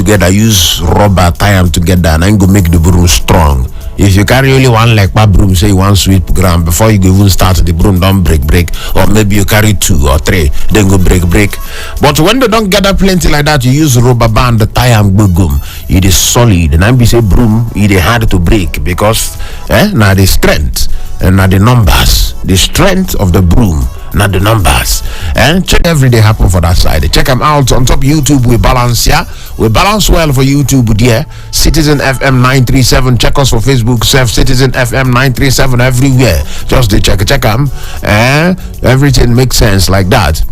together, use rubber, tie them together, and then go make the broom strong. If you carry only one leg per broom, say you want sweep ground, before you go even start, the broom don't break. Or maybe you carry 2 or 3, then go break. But when they don't gather plenty like that, you use rubber band, the tie and gum. It is solid. And I say broom, it is hard to break because now the strength and now the numbers, the strength of the broom. Not the numbers. And check every day happen for that side. Check them out on top YouTube. We balance here. We balance well for YouTube dear. Citizen FM 937. Check us for Facebook. Citizen FM 937 everywhere. Just they check them. Everything makes sense like that.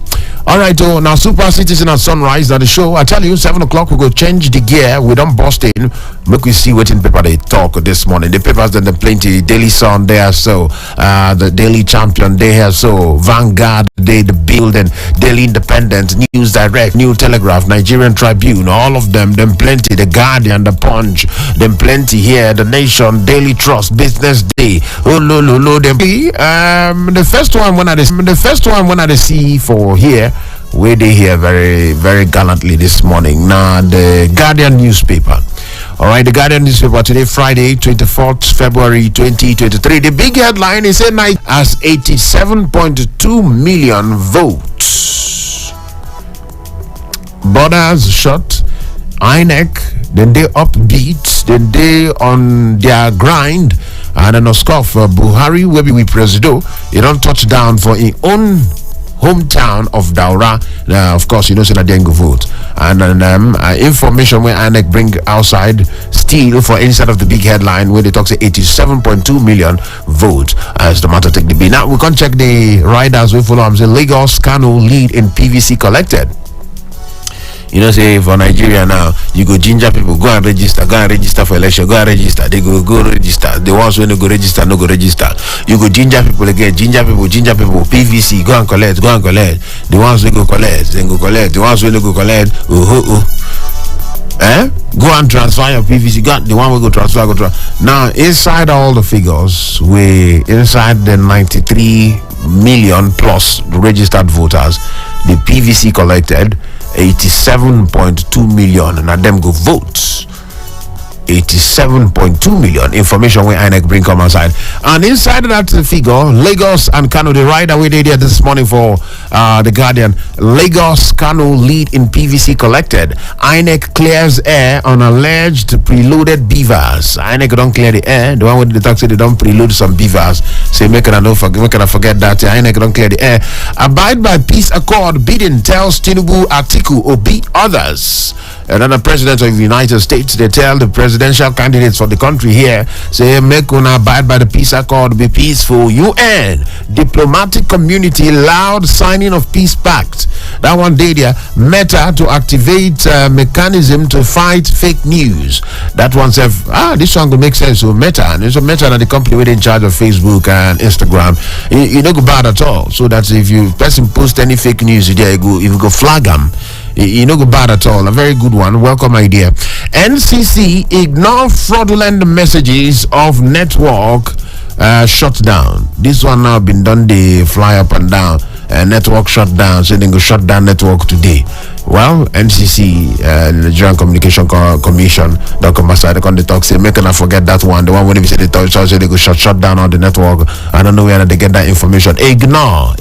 Alright, now Super Citizen at Sunrise at the show. I tell you, 7 o'clock we go change the gear. We don't bust in. Make we see what in paper they talk this morning. The papers then the plenty. Daily Sun there, so the Daily Champion there, so Vanguard they the Building, Daily Independent, News Direct, New Telegraph, Nigerian Tribune, all of them plenty. The Guardian, the Punch, them plenty here. The Nation, Daily Trust, Business Day. Oh lo them. The first one when I see for here. Where they here very, very gallantly this morning. Now, the Guardian newspaper. All right, the Guardian newspaper today, Friday, 24th February 2023. The big headline is a night as 87.2 million votes. Borders shut. INEC, then they upbeat, then they on their grind. And then scoff Buhari, where we presido, he don't touch down for his own hometown of Daura. Of course, you know, so that they go vote. And information where INEC bring outside still for inside of the big headline where they talk say 87.2 million votes as the matter take the beat. Now we can check the riders we follow. I'm saying Lagos Kano lead in PVC collected. You know, say for Nigeria now, you go ginger people, go and register for election, go and register. They go register. The ones who no go register, no go register. You go ginger people again, ginger people, PVC, go and collect. The ones who go collect, then go collect. The ones who no go collect, go and transfer your PVC. Got the one we go transfer, Now inside all the figures, we inside the 93 million plus registered voters, the PVC collected 87.2 million, and them go votes. 87.2 million. Information where INEC bring come outside. And inside of that figure, Lagos and Kano, the rider we did here this morning for the Guardian. Lagos Kano lead in PVC collected. INEC clears air on alleged preloaded beavers. INEC don't clear the air. The one with the taxi, they don't preload some beavers. Say, make I forget that. INEC don't clear the air. Abide by peace accord bidding tells Tinubu, Atiku, Obi, others. Another president of the United States, they tell the presidential candidates for the country here, say, make una abide by the peace accord, be peaceful. UN, diplomatic community, loud signing of peace pact. That one day there, Meta to activate mechanism to fight fake news. That one said, this one will make sense. So Meta, and it's a Meta and the company within charge of Facebook and Instagram. You don't go bad at all. So that if you person post any fake news, there you go flag them. You know, go bad at all. A very good one. Welcome, my dear. NCC ignore fraudulent messages of network shut down. This one now been done. They fly up and down. Network shut down. So they go shut down network today. Well, NCC, Nigerian Communication Commission, don't come aside. They talk say, make not forget that one. The one when they say they talk, so they go shut down on the network. I don't know where they get that information. Ignore.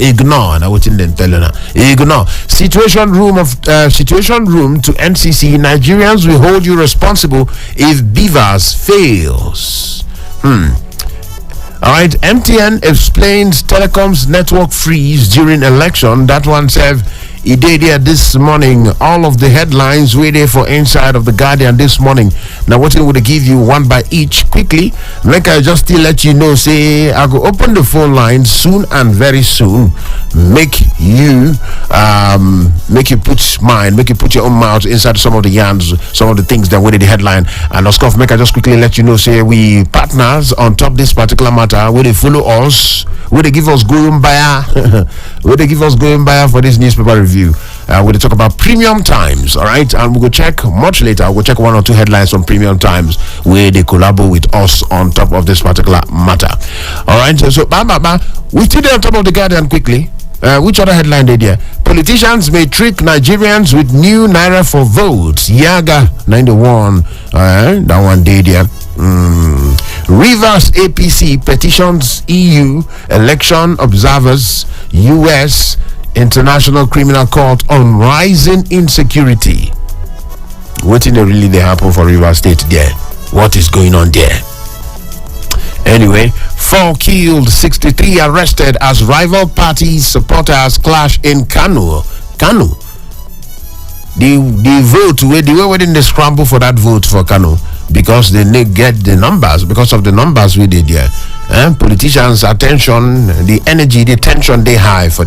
Now what in them telling her? Ignore. Situation room to NCC. Nigerians will hold you responsible if Beavers fails. All right, MTN explains telecoms network freeze during election. That one said he did here this morning. All of the headlines were there for inside of the Guardian this morning. Now, what would I give you one by each quickly? Make I just still let you know, say, I go open the phone lines soon and very soon. Make you put your own mouth inside some of the yarns, some of the things that were the headline. And of course, make I just quickly let you know, say, we partners on top this particular matter, where they follow us, where they give us going buyer, for this newspaper review. We'll talk about Premium Times, all right? And we'll go check much later. We'll check one or two headlines from Premium Times where they collaborate with us on top of this particular matter. All right, so we still on top of the Guardian quickly. Which other headline did there? Politicians may trick Nigerians with new naira for votes. Yaga 91. That one did there. Rivers APC petitions EU election observers, US International Criminal Court on rising insecurity. What in the really they happen for Rivers State there? What is going on there? Anyway, 4 killed, 63 arrested as rival parties supporters clash in Kano. The vote, the way they scramble for that vote for Kano, because they get the numbers, because of the numbers we did there. Politicians' attention, the energy, the tension they high for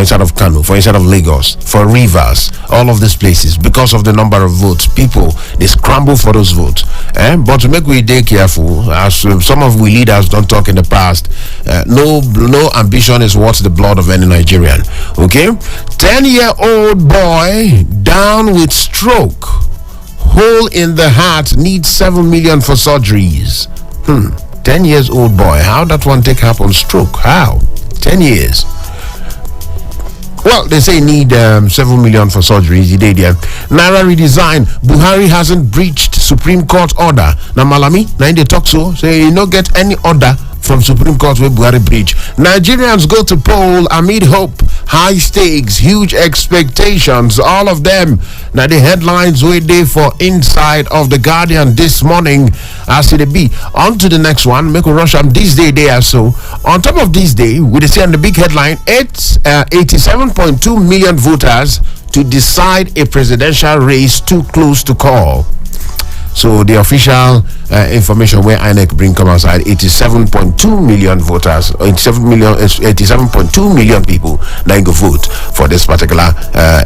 inside of Kano, for inside of Lagos, for Rivers, all of these places, because of the number of votes. People, they scramble for those votes. But to make we dey careful, as some of we leaders don't talk in the past, no ambition is worth the blood of any Nigerian. Okay? 10-year-old boy down with stroke. Hole in the heart needs 7 million for surgeries. 10 years old boy. How that one take happen? Stroke. How? 10 years. Well, they say need 7 million for surgeries. Naira redesign. Buhari hasn't breached Supreme Court order. Now Malami, now they talk so. Say you don't get any order from Supreme Court where Buhari breach. Nigerians go to poll amid hope, high stakes, huge expectations, all of them. Now the headlines were there for inside of the Guardian this morning. As it be. On to the next one. Make a rush on this day there. So on top of this day, we see on the big headline, it's 87.2 million voters to decide a presidential race too close to call. So the official information where INEC bring come outside, 87.2 million voters, 87.2 million people that go vote for this particular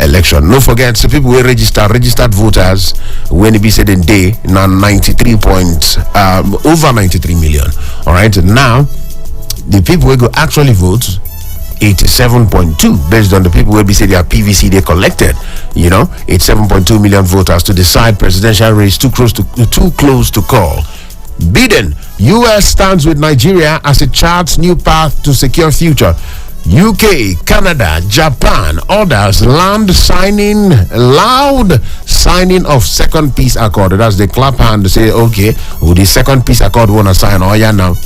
election. No forget, the people who registered voters when it be said in day now over 93 million. All right, now the people who go actually vote 87.2 based on the people will be say their PVC they collected. It's 7.2 million voters to decide presidential race too close to call. Biden, US stands with Nigeria as it charts new path to secure future. UK, Canada, Japan, others loud signing of second peace accord. That's the clap hand to say, okay, the second peace accord wanna sign. Oh yeah, now.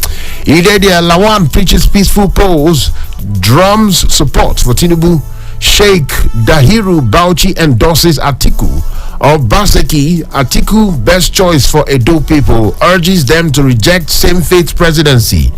Idede Lawan preaches peaceful pose, drums support for Tinubu. Sheikh Dahiru Bauchi endorses Atiku. Obaseki, Atiku best choice for Edo people, urges them to reject same-faith presidency.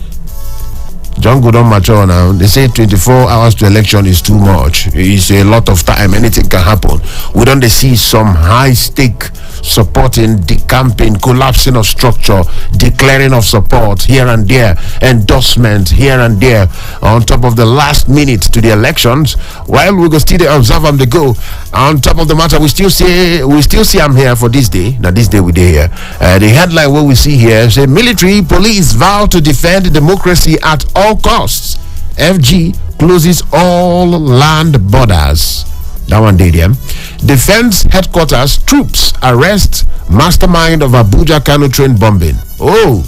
John Godon mature now. They say 24 hours to election is too much. It's a lot of time. Anything can happen. We don't see some high stake supporting the campaign, collapsing of structure, declaring of support here and there, endorsement here and there on top of the last minute to the elections. While we go still observe them, they go on top of the matter. We still see I'm here for this day. Now this day we day here. The headline what we see here say military police vow to defend democracy at all costs. FG closes all land borders. That one day there. Defense headquarters troops arrest mastermind of Abuja Kano train bombing. Oh,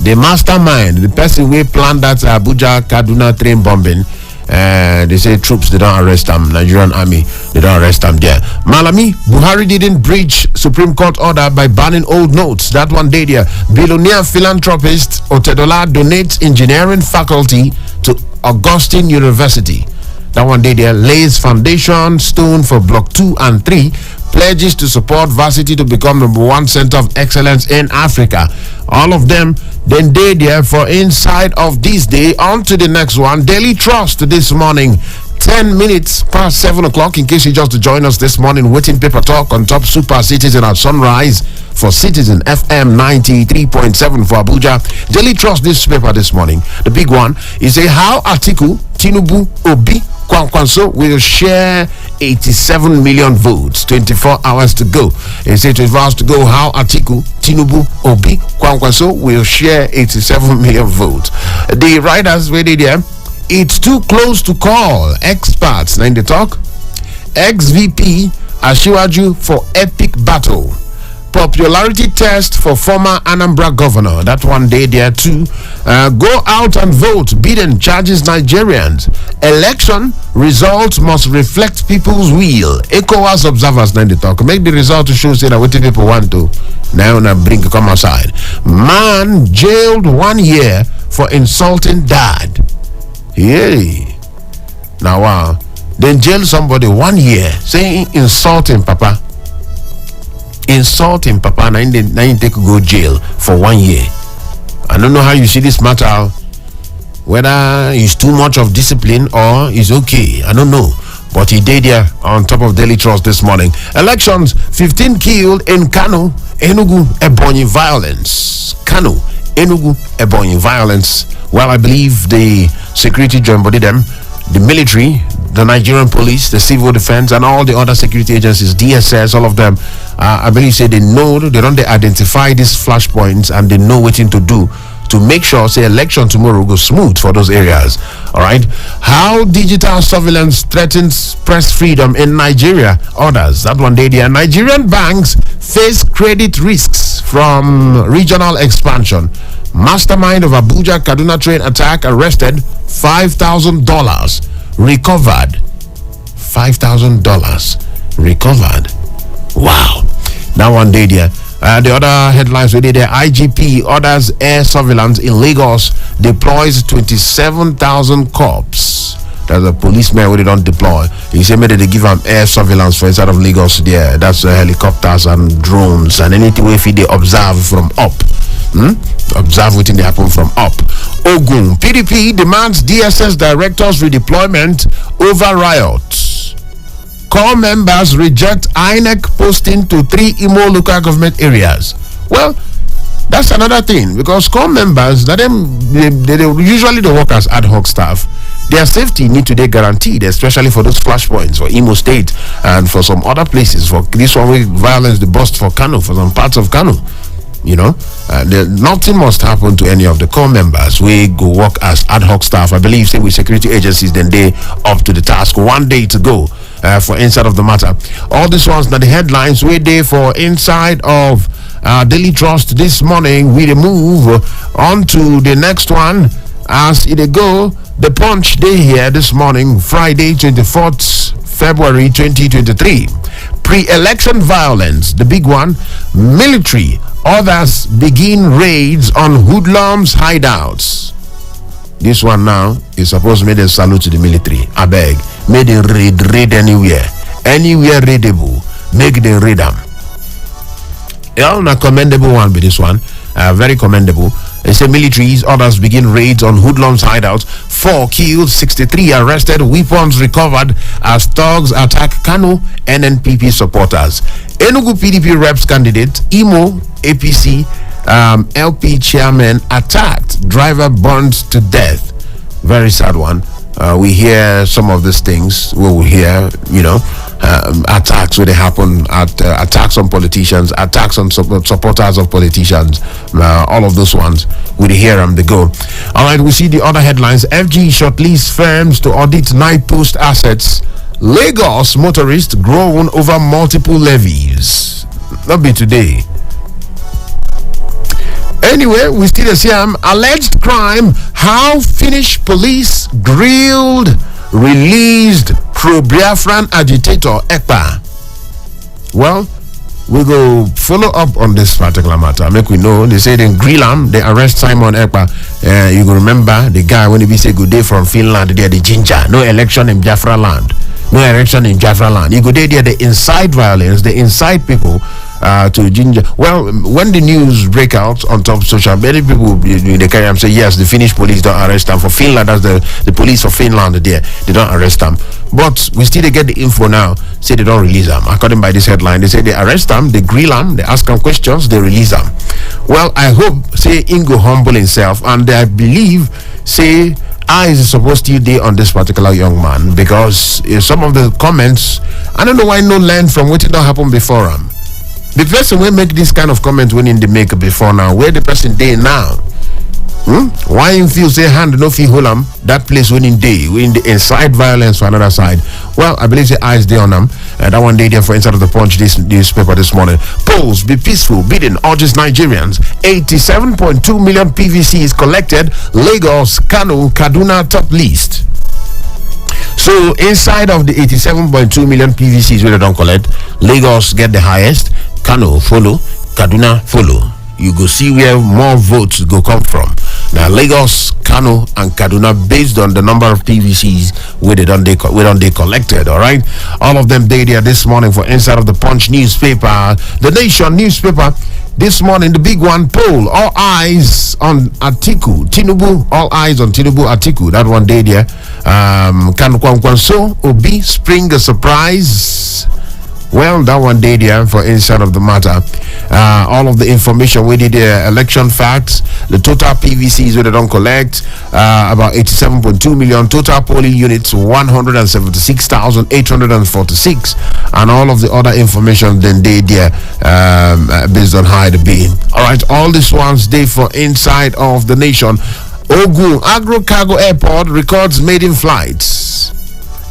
the mastermind, the person who planned that Abuja Kaduna train bombing. They say troops, they don't arrest them. Nigerian army, they don't arrest them there. Malami, Buhari didn't breach Supreme Court order by banning old notes. That one day there. Billionaire philanthropist Otedola donates engineering faculty to Augustine University. That one day there. Lays foundation stone for block 2 and 3. Pledges to support varsity to become #1 center of excellence in Africa. All of them then day there for inside of this day. On to the next one. Daily Trust this morning. 10 minutes past 7 o'clock. In case you just join us this morning, waiting paper talk on top Super Citizen at sunrise for Citizen FM 93.7 for Abuja. Daily Trust this paper this morning. The big one is how Atiku, Tinubu, Obi, Kwankwanso will share 87 million votes. 24 hours to go. They say 24 hours to go. How Atiku, Tinubu, Obi, Kwankwanso will share 87 million votes. The writers were there. It's too close to call. Experts now in the talk. Ex-VP Ashiwaju for epic battle. popularity test for former Anambra governor. That one day there too. Go out and vote. Biden charges Nigerians. Election results must reflect people's will. ECOWAS observers then they talk. Make the result to show say that what people want to. Now bring come outside. Man jailed 1 year for insulting dad. Yay. Now wow. Then jail somebody 1 year saying insulting papa. Insulting papa, now you take go jail for 1 year. I don't know how you see this matter, whether it's too much of discipline or it's okay. I don't know. But he did there on top of Daily Trust this morning. Elections, 15 killed in Kano, Enugu, Ebonyi violence. Kano, Enugu, Ebonyi violence. Well, I believe the security joined body them, the military, the Nigerian police, the civil defense, and all the other security agencies, DSS, all of them, I believe say they know, they don't identify these flashpoints and they know what to do to make sure say election tomorrow goes smooth for those areas. All right. How digital surveillance threatens press freedom in Nigeria. Others. That one day there. Nigerian banks face credit risks from regional expansion. Mastermind of Abuja Kaduna train attack arrested. $5,000 recovered. $5,000 recovered. Wow. That one day there. The other headlines we did there. IGP orders air surveillance in Lagos, deploys 27,000 cops. That's a policeman who they don't deploy. He said maybe they give them air surveillance for inside of Lagos there. That's helicopters and drones and anything if they observe from up. Observe what they happen from up. Ogun, PDP demands DSS directors redeployment over riots. Core members reject INEC posting to 3 Imo local government areas. Well, that's another thing because core members, that they usually the work as ad hoc staff. Their safety need to be guaranteed, especially for those flashpoints for Imo State and for some other places. For this one, with violence, the bust for Kano, for some parts of Kano. You know, nothing must happen to any of the core members. We go work as ad hoc staff. I believe, say with security agencies, then they up to the task. 1 day to go. For inside of the matter, all these ones that the headlines we there for inside of Daily Trust this morning. We move on to the next one as it go. The Punch day here this morning, Friday, 24th February 2023. Pre-election violence, the big one. Military others begin raids on hoodlums hideouts. This one now is supposed to make a salute to the military. I beg. Make them raid anywhere. Anywhere raidable. Make them raid them. A commendable one be this one. Very commendable. They say militaries, others begin raids on hoodlums hideouts. 4 killed, 63 arrested, weapons recovered as thugs attack Kano NNPP supporters. Enugu PDP reps candidate, Imo APC LP chairman attacked, driver burned to death. Very sad one. We hear some of these things. We will hear, attacks where they happen at attacks on politicians, attacks on supporters of politicians. All of those ones, we hear them. They go. All right. We see the other headlines. FG shortlists firms to audit 9 post assets. Lagos motorists groan over multiple levies. Not be today. Anyway, we still see alleged crime. How Finnish police grilled, released pro-Biafran agitator Ekpa. Well, we go follow up on this particular matter. Make we know. They say they grill him. They arrest Simon Ekpa. You go remember the guy when he say good day from Finland. They are the ginger. No election in Biafra land. No election in Biafra land. You go there. They incite violence. They incite people. To ginger. Well, when the news break out on top of social media, people they carry and say yes, the Finnish police don't arrest them. For Finland, that's the police for Finland there. They don't arrest them. But we still get the info now. Say they don't release them. According by this headline, they say they arrest them, they grill them, they ask them questions, they release them. Well, I hope say Ingo humble himself, and I believe say I is supposed to be on this particular young man because some of the comments, I don't know why no learn from what it don't happen before him. The person will make this kind of comment when in the make before now. Where the person day now? Why you feel say hand no feel hold am? That place winning day, winning the inside violence for another side. Well, I believe the eyes there on them. That one day there for Inside of the Punch this newspaper this morning. Polls be peaceful, bidding urges Nigerians. 87.2 million PVC is collected. Lagos, Kano, Kaduna top list. So inside of the 87.2 million PVCs we don't collect, Lagos get the highest, Kano follow, Kaduna follow. You go see where more votes go come from. Now Lagos, Kano, and Kaduna, based on the number of PVCs where they collected. All right, all of them there this morning for Inside of the Punch newspaper, the Nation newspaper. This morning, the big one poll. All eyes on Atiku, Tinubu. All eyes on Tinubu, Atiku. That one day there. Can Kwankwanso Obi spring a surprise? Well, that one day there for Inside of the Matter. All of the information we did election facts, the total PVCs we don't collect, about 87.2 million, total polling units 176,846, and all of the other information then they there based on how it be. All right, all these ones they for Inside of the Nation. Ogun Agro Cargo Airport records maiden flights.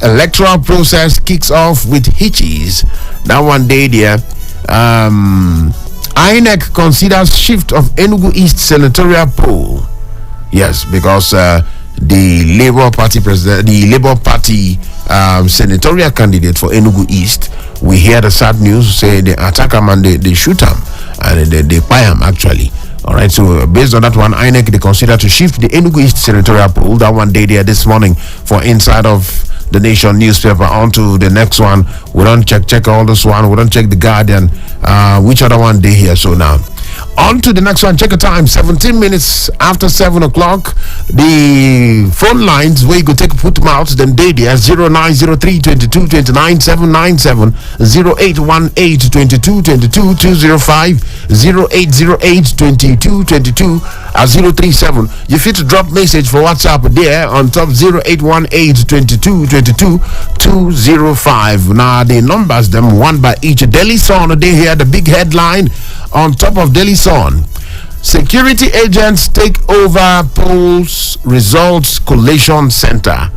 Electoral process kicks off with hitches. That one day there. INEC considers shift of Enugu East senatorial poll. Yes, because the Labour Party senatorial candidate for Enugu East, we hear the sad news say they attack him and they shoot him and they buy him actually. All right, so based on that one, INEC they consider to shift the Enugu East senatorial poll. That one day there this morning for Inside of the Nation newspaper. On to the next one. We don't check all this one. We don't check the Guardian. Which other one they here? So now on to the next one. Check the time, 17 minutes after 7 o'clock. The phone lines where you go take put them out, then they there 0903 22 29 797 0818 22 22 205 0808 22 22 037. You fit to drop message for WhatsApp there on top 0818 22 22 205. Now the numbers them one by each. Daily Sun they here the big headline on top of Daily Sun. Security agents take over polls results collation center.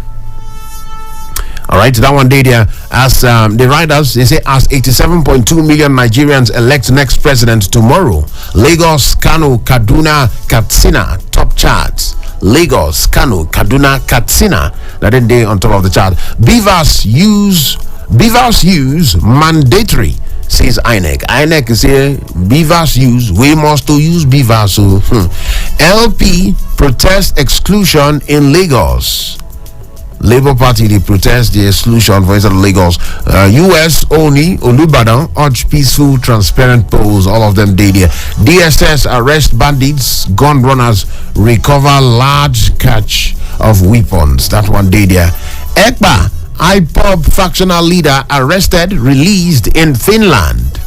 All right, that one day there. As the writers, they say as 87.2 million Nigerians elect next president tomorrow. Lagos, Kano, Kaduna, Katsina top charts. Lagos, Kano, Kaduna, Katsina. That then day on top of the chart. Beavers use mandatory, says INEC. INEC say beavers use. We must to use beavers. So LP protest exclusion in Lagos. Labour Party they protest the exclusion for instance of Lagos. US Oni Olubadan urge peaceful, transparent polls. All of them did here. DSS arrest bandits, gun runners, recover large catch of weapons. That one day there. Ekpa IPOB factional leader arrested, released in Finland.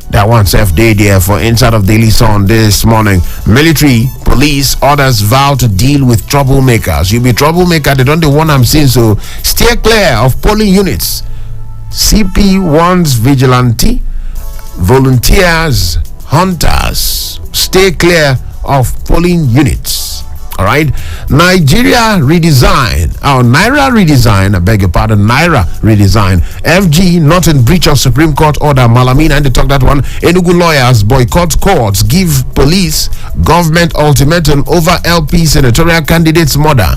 That one self day there for Inside of Daily Sun this morning. Military, police, others vow to deal with troublemakers. You be troublemaker, they don't want I'm seeing, so steer clear of polling units. CP warns vigilante, volunteers, hunters, stay clear of polling units. All right, Naira redesign. I beg your pardon. Naira redesign. FG not in breach of Supreme Court order. Malamina and they talk that one. Enugu lawyers boycott courts. Give police government ultimatum over LP senatorial candidate's murder.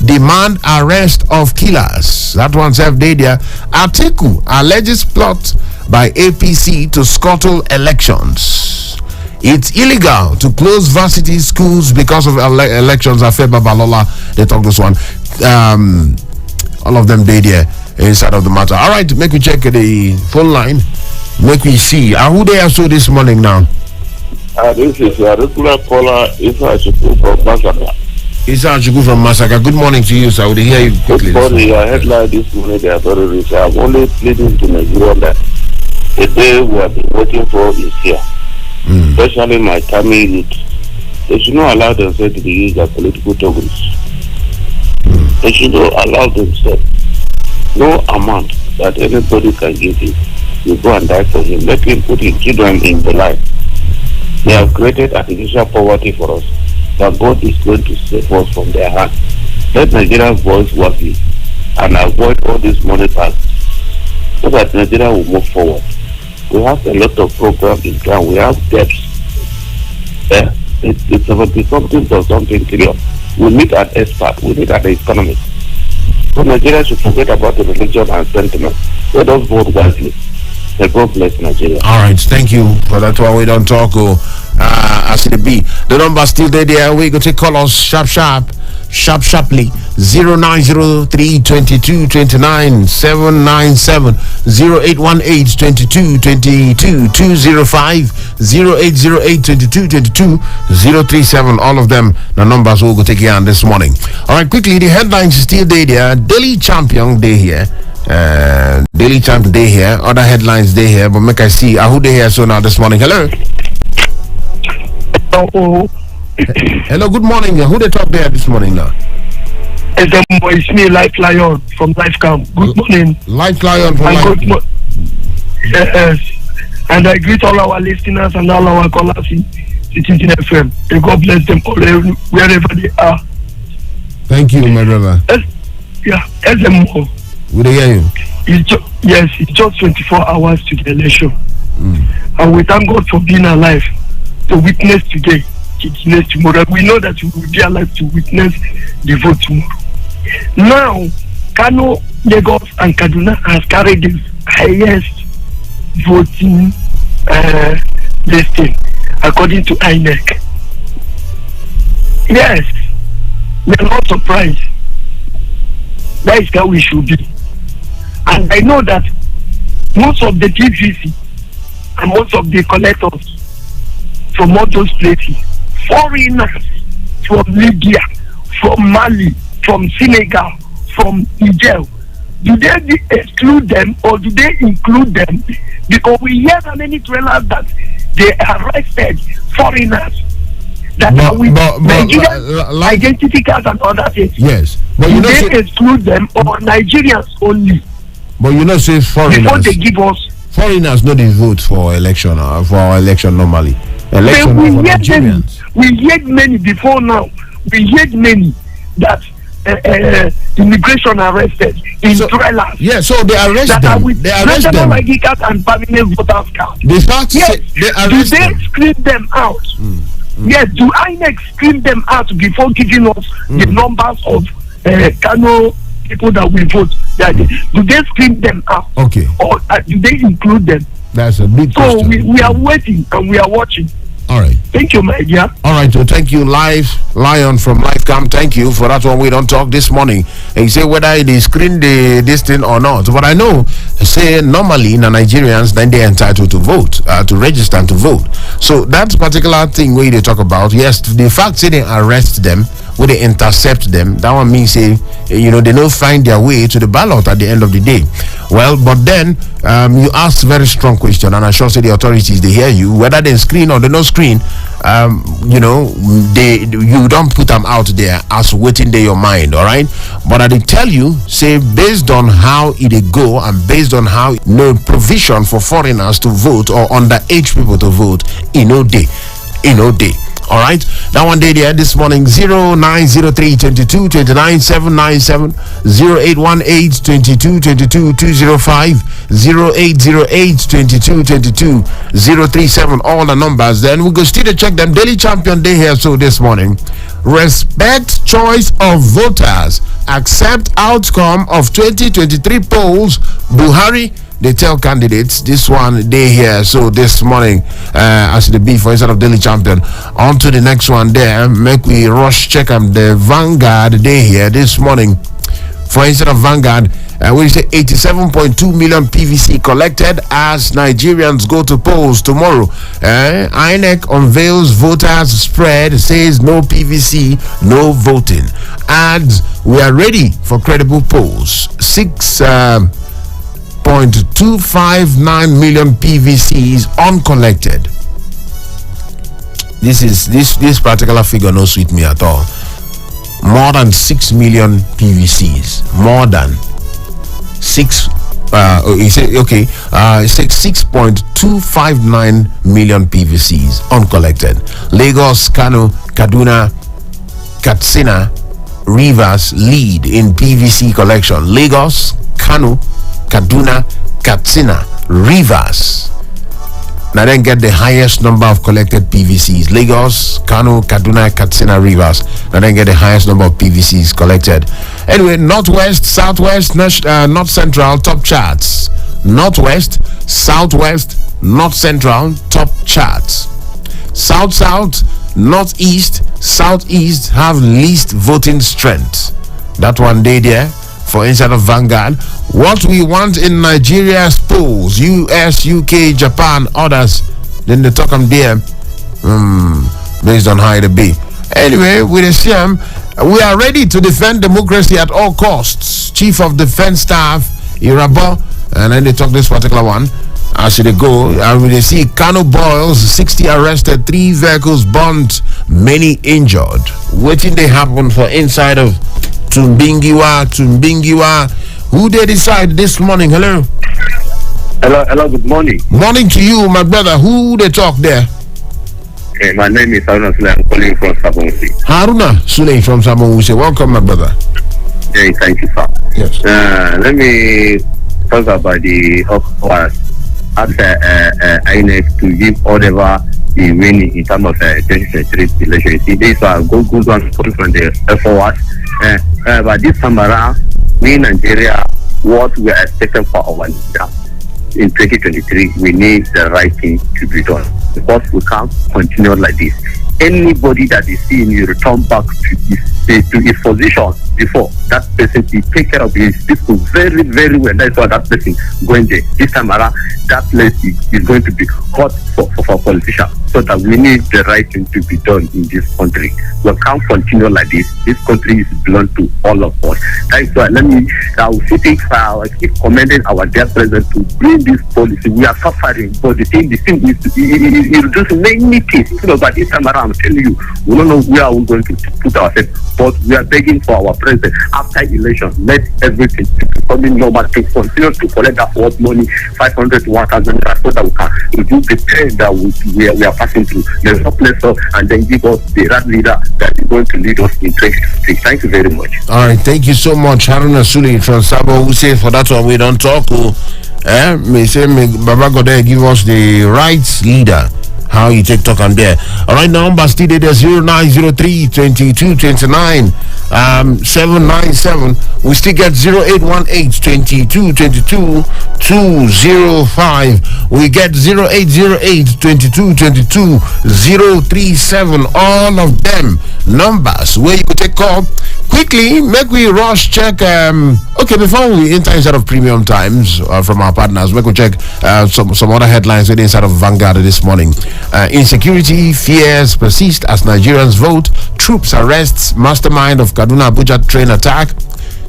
Demand arrest of killers. That one self day there. Atiku alleges plot by APC to scuttle elections. It's illegal to close varsity schools because of elections. Afeba Balola, they talk this one. All of them did here Inside of the Matter. All right, make we check the phone line. Make we see. Who they are so this morning now? This is a regular caller, Isa Achuku from Masaka. Isa Achuku from Masaka. Good morning to you, sir. I would hear you quickly. Good morning. Your headline this morning, they are very rich. I'm only pleading to Nigeria that the day we have been waiting for is here. Especially my Tamil youth. They should not allow themselves to be used as political toggles. They should not allow themselves. No amount that anybody can give you, you go and die for him. Let him put his children in the line. They have created artificial poverty for us. that God is going to save us from their hand. Let Nigerians voice what is and avoid all this money tax so that Nigeria will move forward. We have a lot of programs in ground. We have debts. It's 70 something or something trillion. We need an expert. We need an economist. So Nigeria should forget about the religion and sentiment. Let us vote wisely. May God bless Nigeria. All right, thank you for that one. We don't talk. As it be, the number still there. We go to call us sharply 0903 22 29 797 0818 22 22 205 0808 22 22 037. All of them the numbers we'll go take here on this morning. All right, quickly, the headlines still there. Daily Champion day here. Daily Champion day here. Other headlines day here, but make I see who they here so now this morning. Hello. Hello, good morning. Who they talk there this morning now? Ezemmuo, it's me, Life Lion from Life Camp. Good morning. Life Lion from Life. Yes. And I greet all our listeners and all our callers in Citizen FM. May God bless them all wherever they are. Thank you, my brother. Ezemmuo. We hear you. It's just 24 hours to the election. And we thank God for being alive to witness today, to witness tomorrow. We know that we will be alive to witness the vote tomorrow. Now, Kano, Lagos, and Kaduna has carried the highest voting listing according to INEC. Yes, we are not surprised. That is how we should be. And I know that most of the TVC and most of the collectors from all those places, foreigners from Libya, from Mali, from Senegal, from Niger, do they exclude them or do they include them? Because we hear how many trailers that they arrested foreigners that are with Nigerian identity cards and other things. Yes, but do they exclude them or Nigerians only? But you know, say foreigners. Before they give us. Foreigners know they vote for election normally. Election for Nigerians. We heard many before now. We heard many that immigration arrested in trailers. Yeah, so they arrest them. They arrest them. ID card and permanent voters card. Yes, they arrest do they screen them out? Yes, do INEC screen them out before giving us the numbers of Kano people that we vote? Do they screen them out? Okay. Or do they include them? That's a big question. So we are waiting and we are watching. All right. Thank you, my dear. All right. So thank you, Lion from Lifecam. Thank you for that one. We don't talk this morning. And you say whether they screen this thing or not. But I know, say normally the Nigerians then they're entitled to vote, to register and to vote. So that particular thing where they talk about, yes, the fact say they arrest them, where they intercept them, that one means say they don't find their way to the ballot at the end of the day. Well, but then you ask very strong question, and I sure say the authorities they hear you, whether they screen or they no screen. You don't put them out there as waiting there your mind, all right? But I did tell you, say based on how it go and based on how no provision for foreigners to vote or underage people to vote, day. All right, that one day there this morning 0903 22 29 797 0818 22 22 205 0808 22 22 037. All the numbers. Then we go still to check them. Daily Champion Day here. So this morning, respect choice of voters, accept outcome of 2023 polls. Buhari. They tell candidates this one day here. So this morning, as the B for instead of Daily Champion, on to the next one there. Make we rush check them. The Vanguard day here this morning. For instead of Vanguard, we say 87.2 million PVC collected as Nigerians go to polls tomorrow. INEC unveils voters spread, says no PVC, no voting. Adds we are ready for credible polls. 6.259 million PVCs uncollected. This particular figure no suit me at all. More than 6 million PVCs. More than 6. He said okay. 6.259 million PVCs uncollected. Lagos, Kano, Kaduna, Katsina, Rivers lead in PVC collection. Lagos, Kano, Kaduna, Katsina, Rivers. Now then get the highest number of collected PVCs. Lagos, Kano, Kaduna, Katsina, Rivers. Now then get the highest number of PVCs collected. Anyway, Northwest, Southwest, North Central, top charts. Northwest, Southwest, North Central, top charts. South, Northeast, Southeast have least voting strength. That one day there for inside of Vanguard. What we want in Nigeria's polls, US, UK, Japan, others, then they talk them there based on how it be. Anyway, with the CM, we are ready to defend democracy at all costs. Chief of Defense Staff, Irabo, and then they talk this particular one. As they go, and we see Kano boils, 60 arrested, 3 vehicles burnt, many injured. Waiting they happen for inside of Tumbingiwa. Who they decide this morning? Hello, good morning. Morning to you, my brother. Who they talk there? Okay, my name is Haruna Sule. I'm calling from Sabonsi. Haruna Sule from Sabonsi. Welcome, my brother. Hey, thank you, sir. Yes. Let me talk about the Hawks. Ask INEC to give whatever the winning in terms of 2023 election. See, these are good ones from the forward. But this time around, we in Nigeria, what we are expecting for our leader in 2023, we need the right thing to be done. Because we can't continue like this. Anybody that is seeing you return back to his position before, that person will take care of his people very, very well. That's why that person going there. This time around, that place is going to be hot for politicians. So that we need the right thing to be done in this country. We can't continue like this. This country is belong to all of us. That's why I'll keep commending our dear president to bring this policy. We are suffering, but the thing is just many things. But this time around, I'm telling you, we don't know where we're going to put ourselves. But we are begging for our president after election, let everything becoming normal to continue to collect that forward money, 500 to 1,000 so that we can reduce the pain that we are passing through. There's no place up and then give us the right leader that is going to lead us in 2023. Thank you very much. All right, thank you so much, Haruna Sule from Sabo, who says for that one we don't talk. Me say Baba Godeh give us the right leader. How you take talk on there. All right, number still there 0903 22 29 797. We still get 0818 22 22 205. We get 0808 22 22 037. All of them numbers where you could take call. Quickly, make we rush check. Okay, before we enter inside of Premium Times from our partners, we could check some other headlines inside of Vanguard this morning. Insecurity fears persist as Nigerians vote. Troops arrests mastermind of Kaduna Abuja train attack.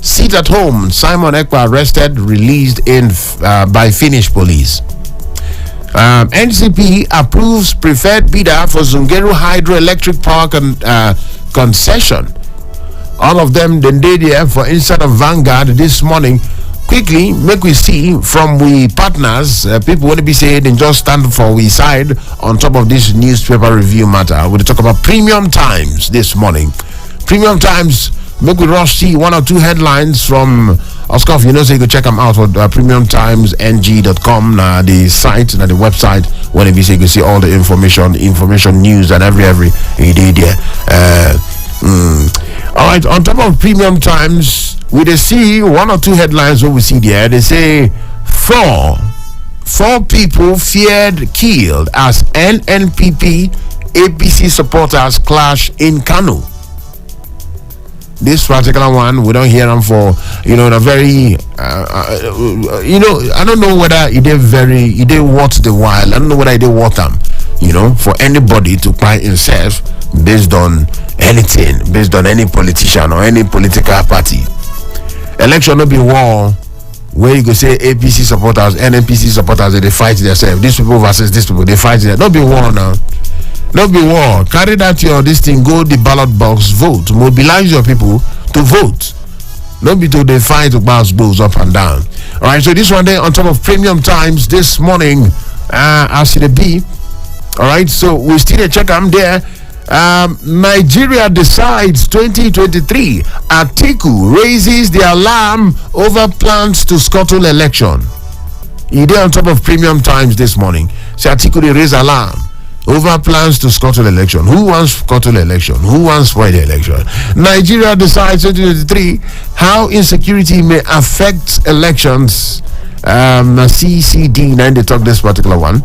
Sit at home. Simon Ekpa arrested, released by Finnish police. NCP approves preferred bidder for Zungeru Hydroelectric Park and concession. All of them then did here for inside of Vanguard this morning. Quickly, make we see from we partners, people want to be saying and just stand for we side on top of this newspaper review matter. We'll talk about Premium Times this morning. Premium Times, make we rush see 1 or 2 headlines from Oscar. You know, so you can check them out for premiumtimesng.com, the site, the website. When you say you can see all the information news and every day there. All right, on top of Premium Times, we see 1 or 2 headlines what we see there. They say 4 people feared killed as NNPP APC supporters clash in Kano. This particular one, we don't hear them for, the very, I don't know whether it did worth the while. I don't know whether it did worth them, for anybody to find himself based on anything, based on any politician or any political party. Election no be war where you go say APC supporters, NNPC supporters, they fight themselves. These people versus these people, they fight them. Don't be war now. Don't be war. Carry that this thing, go the ballot box, vote. Mobilize your people to vote. Don't be told they fight to bounce balls up and down. All right, so this one day on top of Premium Times this morning, as it be. All right, so we still check them there. Nigeria decides 2023. Atiku raises the alarm over plans to scuttle election. He did on top of Premium Times this morning. Say Atiku they raise alarm over plans to scuttle election. Who wants scuttle election? Who wants spoil the election? Nigeria decides 2023 how insecurity may affect elections. CCD 9 they talk this particular one.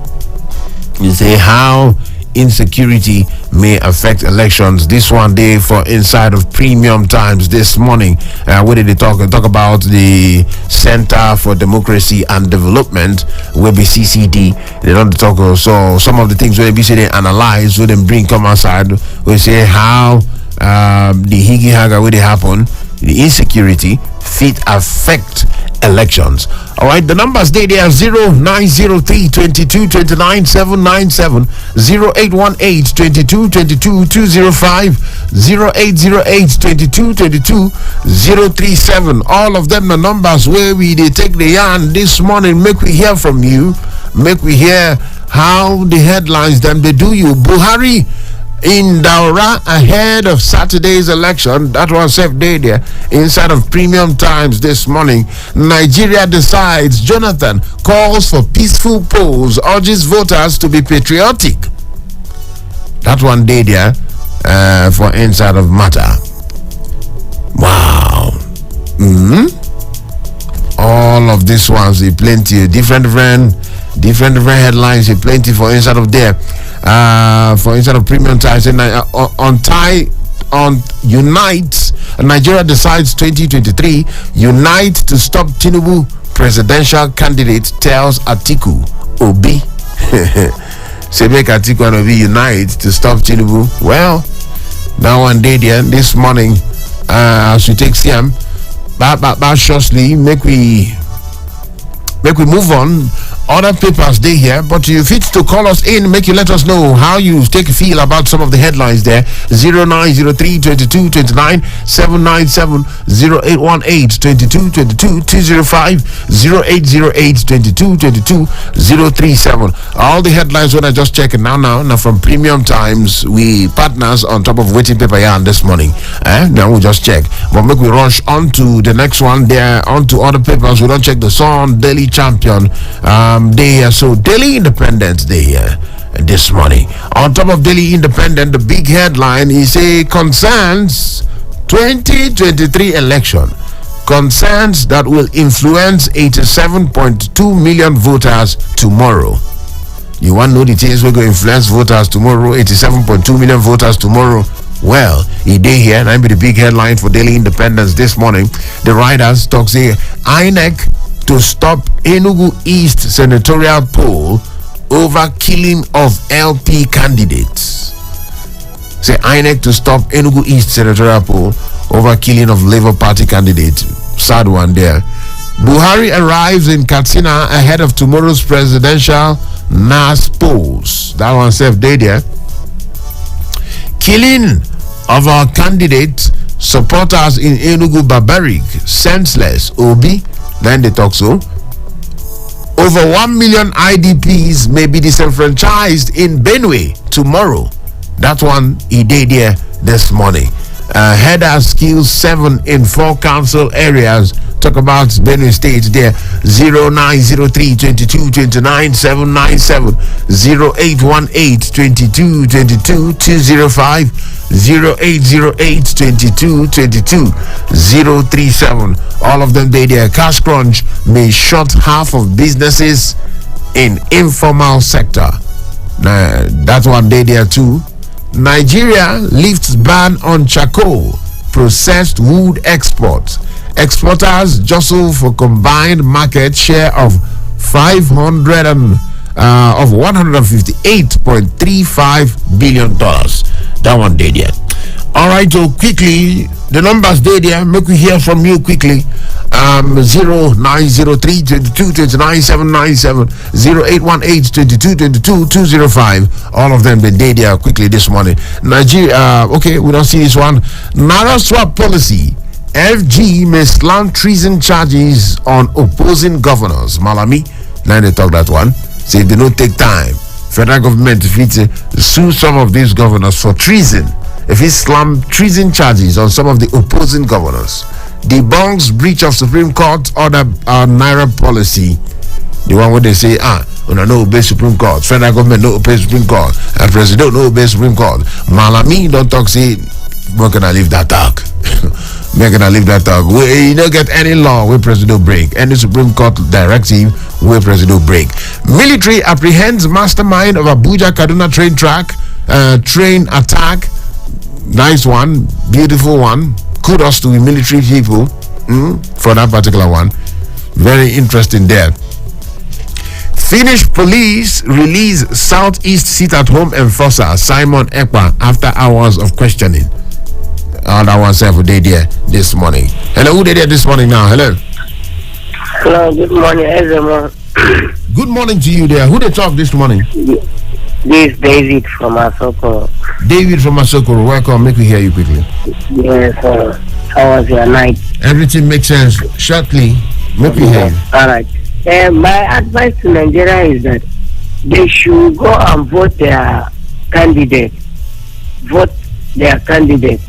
You say how insecurity may affect elections. This one day for inside of Premium Times this morning. Where did they talk about the Center for Democracy and Development, will be CCD. They don't talk so some of the things where they say they analyze, where they bring come outside, we say how the higgy haga will happen, the insecurity fit affect elections. All right, the numbers they are 0903 22 29 797, 0818 22 22 205, 0808 22 22 037. All of them the numbers where we they take the yarn this morning. Make we hear from you. Make we hear how the headlines them they do you. Buhari in Daura ahead of Saturday's election. That was safe day there inside of Premium Times this morning. Nigeria decides. Jonathan calls for peaceful polls, urges voters to be patriotic. That one day there for inside of matter. Wow. All of these ones, plenty different headlines, plenty for inside of there. For inside of Premium Times, on Unite, Nigeria decides 2023 unite to stop Tinubu presidential candidate tells Atiku Obi. Say make Atiku and Obi unite to stop Tinubu. Well, now one day there this morning, as we take CM, but shortly make we move on. Other papers they here, but you fit to call us in, make you let us know how you take a feel about some of the headlines there. 0903 22 29 797, 0818 22 22 205, 0808 22 22 037. All the headlines when I just check it now from Premium Times. We partners on top of waiting paper yarn this morning. Now we just check. But make we rush on to the next one there, on to other papers. We don't check the Sun, Daily Champion. Day here, so Daily Independent Day here this morning. On top of Daily Independent, the big headline is a concerns 2023 election. Concerns that will influence 87.2 million voters tomorrow. You want to know the things we're going to influence voters tomorrow? 87.2 million voters tomorrow. Well, a day here, and I be the big headline for Daily Independence this morning. The writers talk say INEC to stop Enugu East senatorial poll over killing of LP candidates. Say INEC to stop Enugu East senatorial poll over killing of Labour Party candidates. Sad one there. Buhari arrives in Katsina ahead of tomorrow's presidential NAS polls. That one safe day there. Killing of our candidate supporters in Enugu barbaric, senseless. Obi. Then they talk so. Over 1 million IDPs may be disenfranchised in Benue tomorrow. That one he did there this morning. Header skills 7 in 4 council areas. Talk about Benue State there. 0903 22 29 797, 0818 22 22 205, 0808 22 22 037. All of them they there. Cash crunch may shut half of businesses in informal sector. That one day there too. Nigeria lifts ban on charcoal processed wood exports. Exporters jostle for combined market share of 158.35 billion dollars. That one day there. All right, so quickly the numbers there. Make we hear from you quickly. 0903 22 29 797, 0818 22 22 205. All of them been there quickly this morning. Nigeria, okay, we don't see this one. Naira swap policy. FG may slant treason charges on opposing governors. Malami, now they talk that one. Say they don't take time federal government if it sue some of these governors for treason, if it slam treason charges on some of the opposing governors, debunks breach of Supreme Court order Naira policy, the one where they say no obey Supreme Court, federal government no obey Supreme Court, and president no obey Supreme Court. Malami don't talk, say where can I leave that talk? Where can I leave that talk? You don't get any law where president break, any Supreme Court directive where president break. Military apprehends mastermind of Abuja Kaduna train train attack. Nice one, beautiful one. Kudos to the military people for that particular one. Very interesting there. Finnish police release Southeast sit-at-home enforcer Simon Ekpa after hours of questioning. That one self day there this morning. Hello, who did there this morning now? Hello. Hello, good morning, Ezemmuo. Good morning to you there. Who they talk this morning? This is David from Asoko. David from Asoko, welcome. Make me hear you quickly. Yes, how was your night? Everything makes sense. Shortly, make me hear you. All right. My advice to Nigeria is that they should go and vote their candidate. Vote their candidate.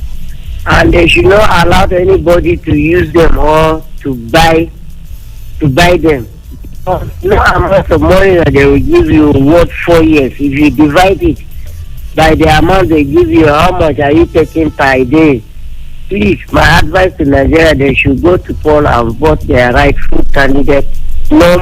And they should not allow anybody to use them or to buy them. No amount of money that they will give you worth 4 years. If you divide it by the amount they give you, how much are you taking per day? Please, my advice to Nigeria, they should go to poll and vote their rightful candidate. No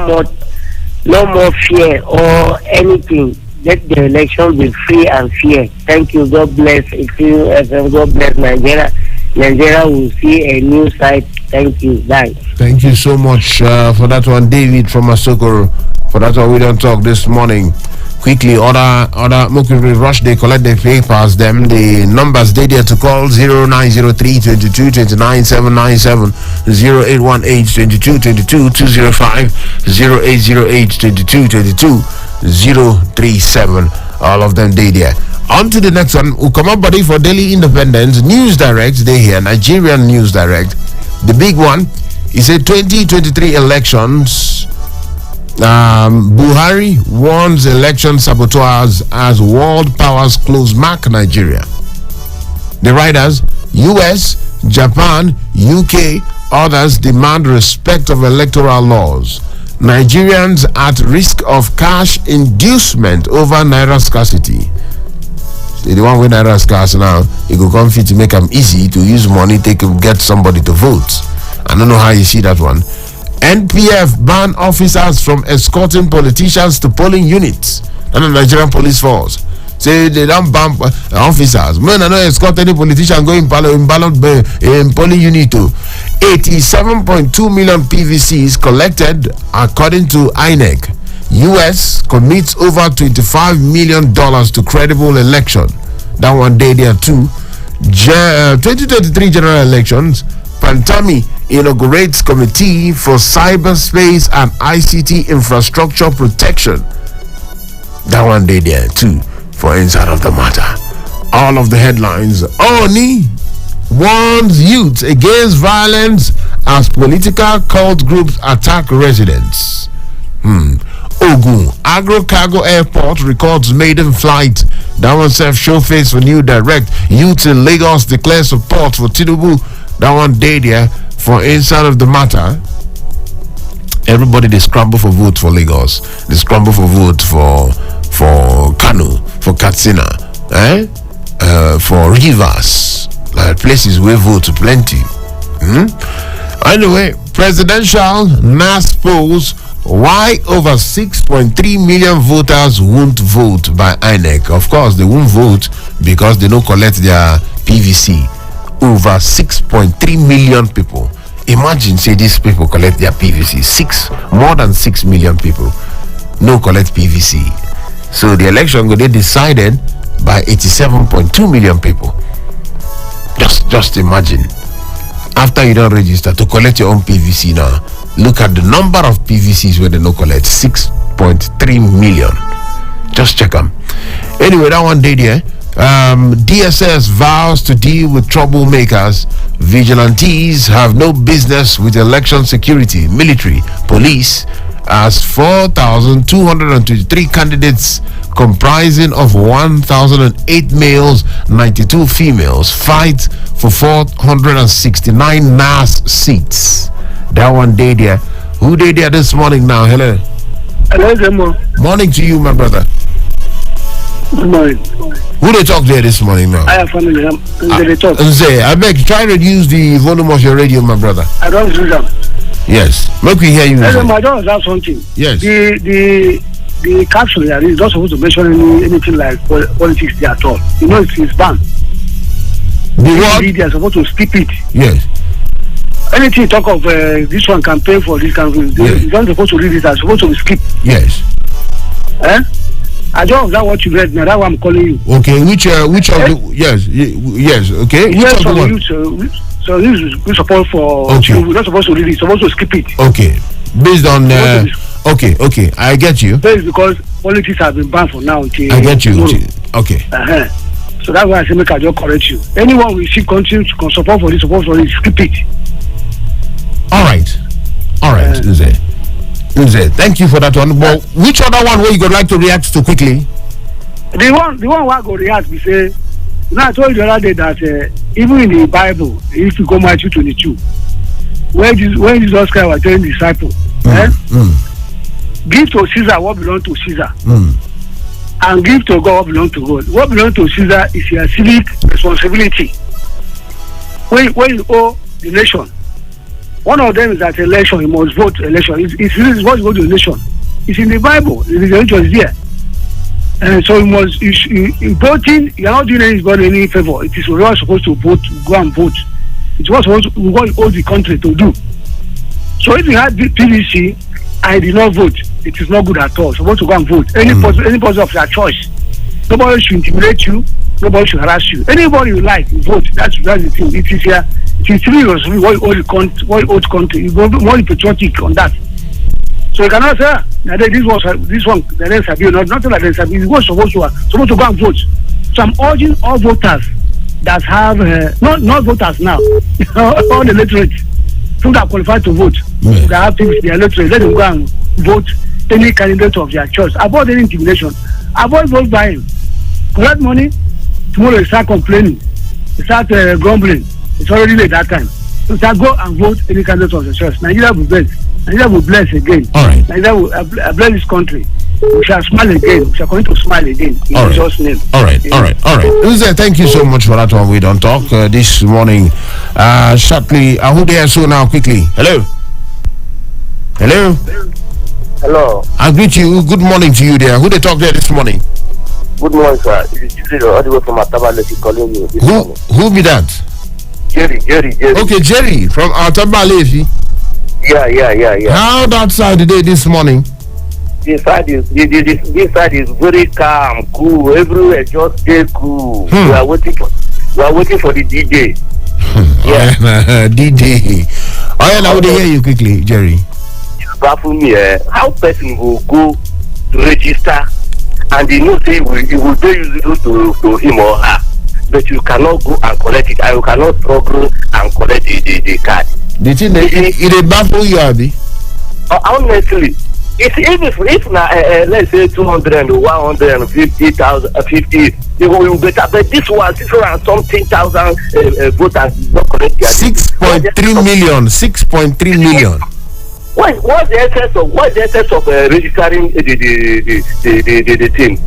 more fear or anything. Let the election be free and fair. Thank you. God bless. God bless Nigeria. Nigeria will see a new side. Thank you. Bye. Thank you so much for that one, David from Asokoro. For that one, we don't talk this morning. Quickly, other Mokiri rush, they collect their papers, them the numbers they there to call 0903 22 29 797 0818 22 22 205 0808 22 22 037. All of them they there. On to the next one. We'll come up body for Daily Independence News Direct. They here Nigerian News Direct. The big one is a 2023 elections. Buhari warns election saboteurs as world powers close mark Nigeria. The writers, US, Japan, UK, others demand respect of electoral laws. Nigerians at risk of cash inducement over naira scarcity. See, the one with naira scarce now, it will come fit to make them easy to use money to get somebody to vote. I don't know how you see that one. NPF ban officers from escorting politicians to polling units. And the Nigerian police force say they don't ban officers. Men are not escort any politician going in polling unit. 87.2 million PVCs collected according to INEC. US commits over $25 million to credible election. That one day there too. 2023 general elections. Pantami inaugurates Committee for Cyberspace and ICT Infrastructure Protection. That one day there too for Inside of the Matter. All of the headlines. Oni warns youth against violence as political cult groups attack residents. Ogun Agro Cargo Airport records maiden flight. That one self show face for New Direct. Youth in Lagos declare support for Tinubu. That one day there for Inside of the Matter. Everybody they scramble for vote for Lagos. They scramble for vote for Kano, for Katsina, for Rivers, like places where vote plenty. Anyway, presidential NAS polls. Why over 6.3 million voters won't vote by INEC? Of course, they won't vote because they don't collect their PVC. Over 6.3 million people. Imagine, say these people collect their PVC. More than 6 million people no collect PVC. So the election will be decided by 87.2 million people. Just imagine. After you don't register to collect your own PVC now, look at the number of PVCs where they no collect. 6.3 million. Just check them. Anyway, that one day there. DSS vows to deal with troublemakers. Vigilantes have no business with election security, military, police, as 4,223 candidates comprising of 1,008 males, 92 females fight for 469 NAS seats. That one day there. Who day there this morning now? Hello. Hello, Ezemmuo. Morning to you, my brother. Good morning. Who they talk there this morning now? I have family. They talk. Nze, I beg, try to reduce the volume of your radio, my brother. I don't do them. Yes. Make we hear you. Ezemmuo, I don't have something. Yes. The capsule here is not supposed to mention anything like politics there at all. You know, it's banned. The what? They are supposed to skip it. Yes. Anything talk of this one campaign for this campaign, Yes. you're not supposed to read it. Are supposed to skip. Yes. I don't observe what you read now. That's why I'm calling you. Okay. Which of the yes okay. Which of the one? So you support for. Okay. You're not supposed to read it. You're supposed to skip it. Okay. Based on okay. I get you. That is because politics have been banned for now. Until I get you. tomorrow. Okay. So that's why I say make I just correct you. Anyone we see continue to support for this, skip it. All right. Nze, thank you for that one. But which other one would you like to react to quickly? The one who I go react, we say. I told you the other day that even in the Bible, if you go Matthew 22, when Jesus Christ was telling the disciples, give to Caesar what belongs to Caesar, and give to God what belongs to God. What belongs to Caesar is your civic responsibility. When you owe the nation, one of them is that election, you must vote election. It's what you go to election. It's in the Bible. The election is there. And so in voting, you're not doing anybody any favor. It is we are supposed to vote, go and vote. It's what we owe the country to do. So if you had the PVC, I did not vote. It is not good at all. You're supposed to go and vote. Any person of your choice. Nobody should intimidate you. Nobody should harass you. Anybody you like, you vote. That's the thing. It is here. It is really what you owe the country. You go more patriotic on that. So you cannot say this one the rest have you nothing like this. You were supposed to go and vote. So I'm urging all voters that have not voters now, all the electorate, who are qualified to vote, that have things the electorate, let them go and vote any candidate of their choice. Avoid any intimidation. Avoid vote buying. Collect money. Tomorrow you start complaining. You start grumbling. It's already late that time. So go and vote any candidate of your choice. Nigeria will bless. Nigeria will bless again. All right. Nigeria will bless this country. We shall smile again. We shall continue to smile again. In Jesus' name. All right. Uze, thank you so much for that one. We don't talk this morning. Shortly, who there so now quickly? Hello. Hello. I greet you. Good morning to you there. Who they talk there this morning? Good morning, sir. This is Jerry, all the way from Atabale calling you. Who be that? Jerry. Okay, Jerry from Atabale. Yeah. How that side today this morning? This side is very calm, cool. Everywhere just stay cool. We are waiting for the D-Day. D-Day. I want to hear you quickly, Jerry. Baffle me. How person will go to register and they know say it will pay you to him or her, but you cannot go and collect it, and you cannot struggle and collect the card. The thing it baffle you, Abi? Honestly, if let's say 200 or 150,000, 50, it will be better. But this one, 600 something thousand voters not collect their 6.3 million. 6.3 million. What's the essence of registering the thing?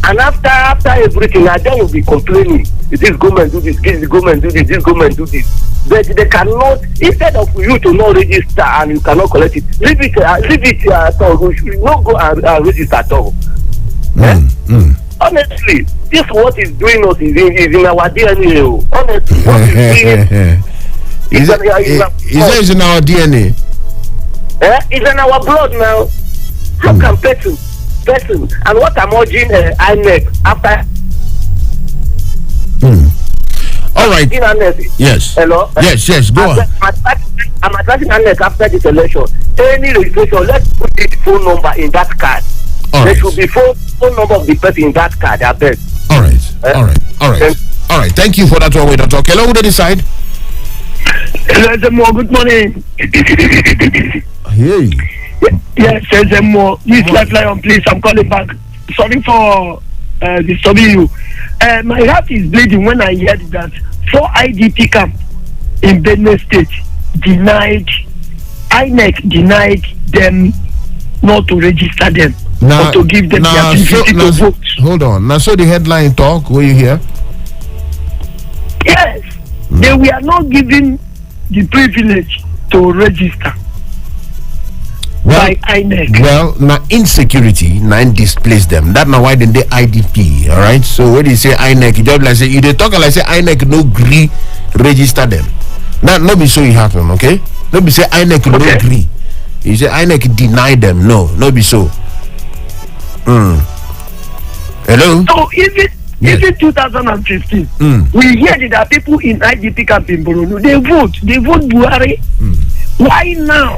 And after everything, then you'll be complaining. This government do this, this government do this, this government do this. But they cannot, instead of you to not register and you cannot collect it, leave it at all. You should not go and register at all. Honestly, this what is doing us is in our DNA. Honestly, what is doing is in our DNA? It's in our blood now. How can person, and what I'm urging INEC after. All right. Yes. Hello. Yes. Go on. I'm advising INEC after this election. Any registration, let's put the phone number in that card. There should be phone number of the person in that card. I beg. All right. Thank you for that one. We don't talk. Hello, who did decide? Ezemmuo, good morning. Hey. Yes, Ezemmuo. This lifeline, please. I'm calling back. Sorry for disturbing you. My heart is bleeding when I heard that 4 IDP camps in Benue State INEC denied them not to register them or to give them the ability to vote. Hold on. Now, so the headline talk, will you hear? Yes. They were not given the privilege to register by INEC. Well, now insecurity, displace them. That's not why they IDP, all right? So when you say INEC, you they talk like say INEC no agree register them. That no be so it happen, okay? No be say INEC no agree. You say INEC deny them. No be so. Hello? So even 2015, we hear that people in IDP camp in Borno, they vote Buhari. Why now?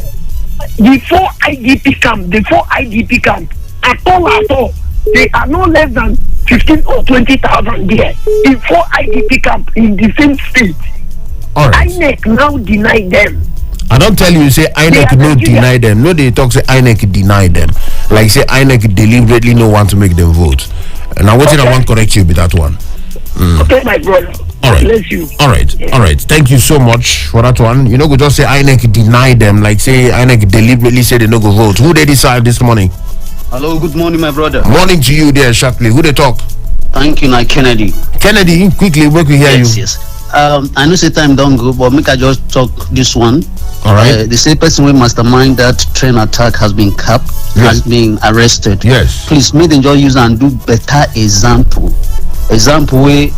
The 4 IDP camp, at all, they are no less than 15 or 20,000 there. In 4 IDP camp in the same state. All right. INEC now deny them. I don't tell you say INEC no deny them. No, they talk say INEC deny them. Like say INEC deliberately no want to make them vote. And I want to correct you with that one. Okay, my brother. All right. Bless you. All right. Thank you so much for that one. You know, go just say INEC deny them, like say INEC deliberately say they no go vote. Who they decide this morning? Hello, good morning, my brother. Morning to you there, shortly. Who they talk? Thank you, Kennedy. Kennedy, quickly, we can hear you. Yes. I know say time don't go, but make I just talk this one. All right. The same person who mastermind that train attack has been capped, has been arrested. Yes. Please, make them just use and do better example. Example where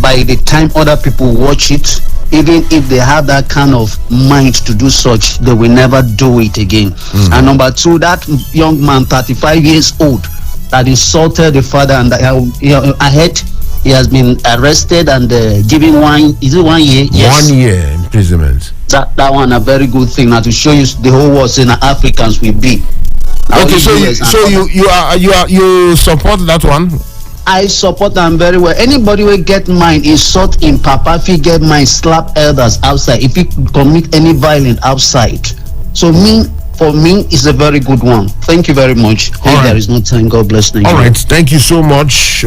by the time other people watch it, even if they have that kind of mind to do such, they will never do it again. And number 2, that young man, 35 years old, that insulted the father and ahead, he has been arrested and given 1 year? Yes. 1 year imprisonment. That one a very good thing now to show you the whole world saying that Africans will be. Okay, so you support that one? I support them very well. Anybody will get mine insult in papa, if you get mine slap elders outside, if you commit any violence outside. So for me, it's a very good one. Thank you very much. There is no time. God bless you. All right. Thank you so much,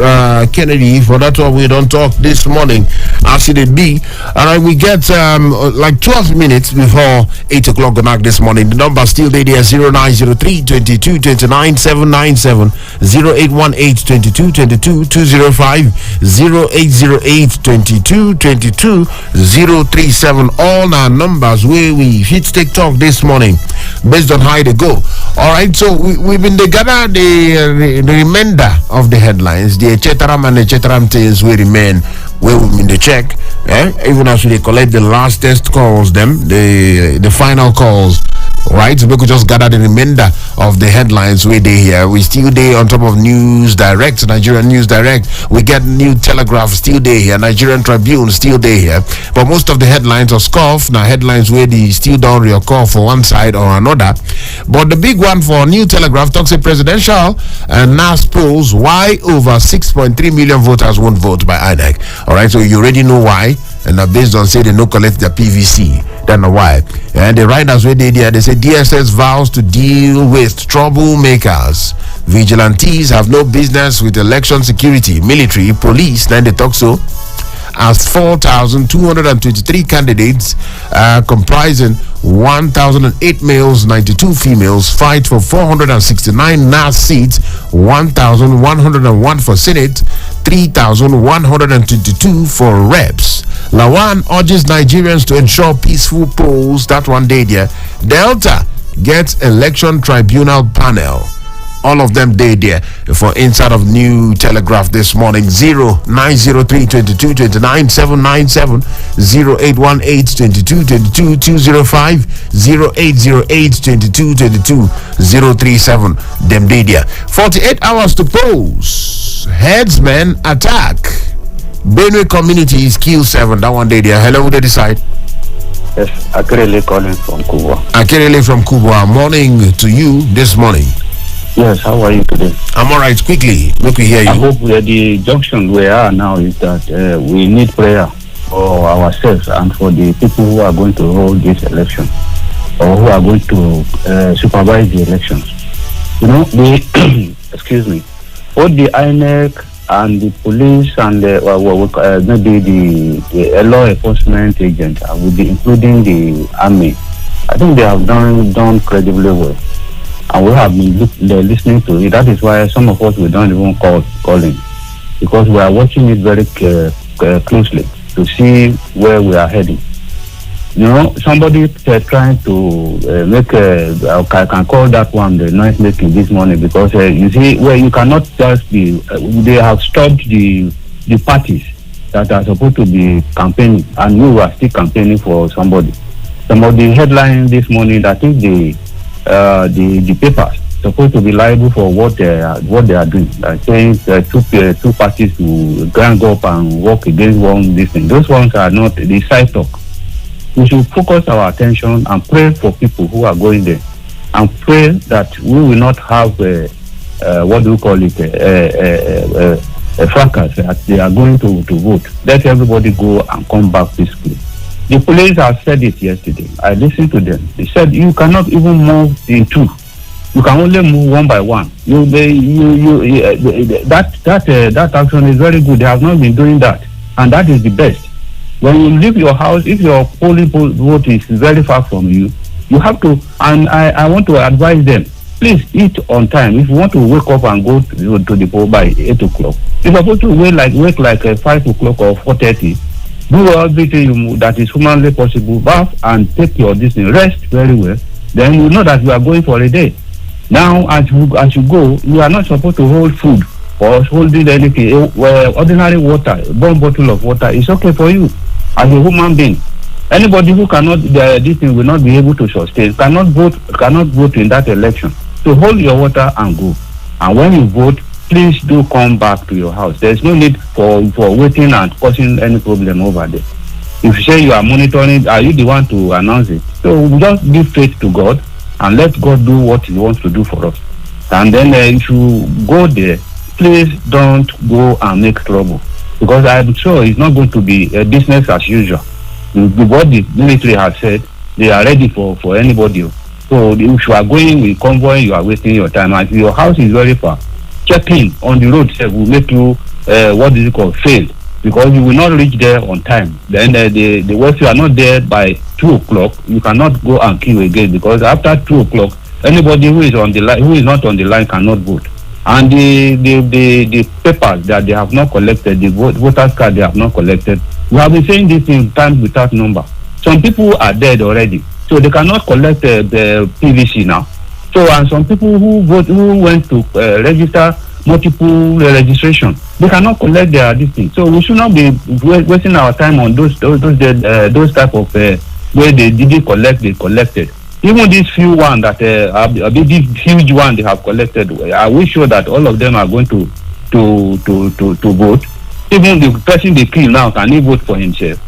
Kennedy, for that one. We don't talk this morning. As it be. All right, we get like 12 minutes before 8 o'clock o'clock this morning. The number still there 0903 22 29 797 0818 22 22 205 0808 22 22 037. All our numbers where we hit TikTok this morning. Based on how they go. All right, so we've been together the remainder of the headlines, the etc. and etc. things will remain where we've been the check. Even as we collect the last test calls, the final calls. Right, so we could just gather the remainder of the headlines where they here. We still there on top of News Direct, Nigerian News Direct. We get New Telegraph still there here, Nigerian Tribune still there here. But most of the headlines are scoff. Now headlines where they still don't reoccur for one side or another. But the big one for New Telegraph talks a presidential and NAS polls why over 6.3 million voters won't vote by INEC. All right, so you already know why. And based on say they no collect their PVC, don't know why. And the writers where they say DSS vows to deal with troublemakers. Vigilantes have no business with election security, military, police. Then they talk so. As 4,223 candidates comprising 1,008 males, 92 females fight for 469 NAS seats, 1,101 for Senate, 3,122 for reps. Lawan urges Nigerians to ensure peaceful polls. That one day there. Delta gets election tribunal panel. All of them there for inside of New Telegraph this morning. 0903 22 29 797 0818 22 22 205 0808 22 22 037. Them there. 48 hours to pose. Headsman attack. Benue communities kill 7. That one day there. Hello, who they decide? Yes, Akerele calling from Kuba. Akerele from Kuba. Morning to you this morning. Yes, how are you today? I'm all right. Quickly, look, we hear you. I hope the junction we are now is that we need prayer for ourselves and for the people who are going to hold this election. or who are going to supervise the elections. You know, the excuse me, both the INEC and the police and maybe the law enforcement agent, with the including the army, I think they have done credibly well, and we have been listening to it. That is why some of us we don't even call in, because we are watching it very closely to see where we are heading. You know, somebody trying to make I can call that one the noise making this morning, because you see, where you cannot just be, they have stopped the parties that are supposed to be campaigning, and you are still campaigning for somebody. Some of the headlines this morning, I think the papers supposed to be liable for what they are doing, like saying two parties to gang up and work against one this thing. Those ones are not the side talk. We should focus our attention and pray for people who are going there, and pray that we will not have what do we call it, a fracas that they are going to vote. Let everybody go and come back peacefully. The police have said it yesterday. I listened to them. They said you cannot even move in two. You can only move one by one. That action is very good. They have not been doing that, and that is the best. When you leave your house, if your polling vote is very far from you, you have to, and I want to advise them, please eat on time. If you want to wake up and go to the poll by 8 o'clock, you're supposed to wake like 5 o'clock or 4:30. Do everything that is humanly possible, bath and take your distance, rest very well. Then you know that you are going for a day. Now, as you go, you are not supposed to hold food or holding anything. Ordinary water, one bottle of water is okay for you as a human being. Anybody who cannot, this thing will not be able to sustain, cannot vote in that election. So hold your water and go. And when you vote, please do come back to your house. There's no need for waiting and causing any problem over there. If you say you are monitoring, are you the one to announce it? So we just give faith to God and let God do what He wants to do for us. And then if you go there, please don't go and make trouble, because I'm sure it's not going to be a business as usual. What the military has said, they are ready for anybody. So if you are going with convoy, you are wasting your time. And if your house is very far, checking on the road will make you fail, because you will not reach there on time. Then once you are not there by 2 o'clock, you cannot go and queue again, because after 2 o'clock, anybody who is on the line, who is not on the line, cannot vote. And the papers that they have not collected, the voters card they have not collected, we have been saying this in time without number. Some people are dead already, so they cannot collect the PVC now. So, and some people who went to register multiple registration, they cannot collect their this thing. So we should not be wasting our time on those type of where they didn't collect, they collected. Even these few one that this huge one they have collected, are we sure that all of them are going to vote? Even the person they kill now, can he vote for himself?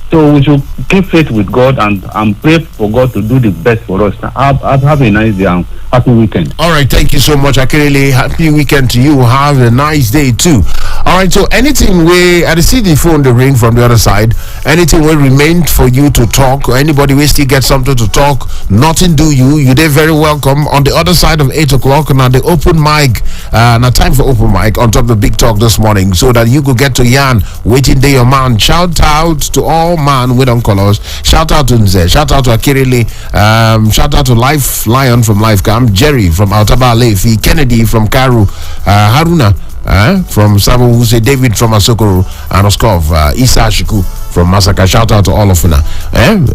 So we should keep faith with God and pray for God to do the best for us. Have a nice day and happy weekend. All right, thank you so much, Akirele. Happy weekend to you. Have a nice day too. All right, so anything where I see the phone the ring from the other side, anything will remain for you to talk, or anybody will still get something to talk, nothing do you did very welcome on the other side of 8 o'clock. Now the open mic, now time for open mic on top of the big talk this morning, so that you could get to yarn waiting day your man. Shout out to all man with on colors. Shout out to Nze, shout out to Akirele, shout out to Life Lion from Life Camp, Jerry from Altaba Lefi, Kennedy from Karu, Haruna from Sabo Wuse, David from Asokoro, and Oskov, Isa Shiku from Masaka. Shout out to all of you now.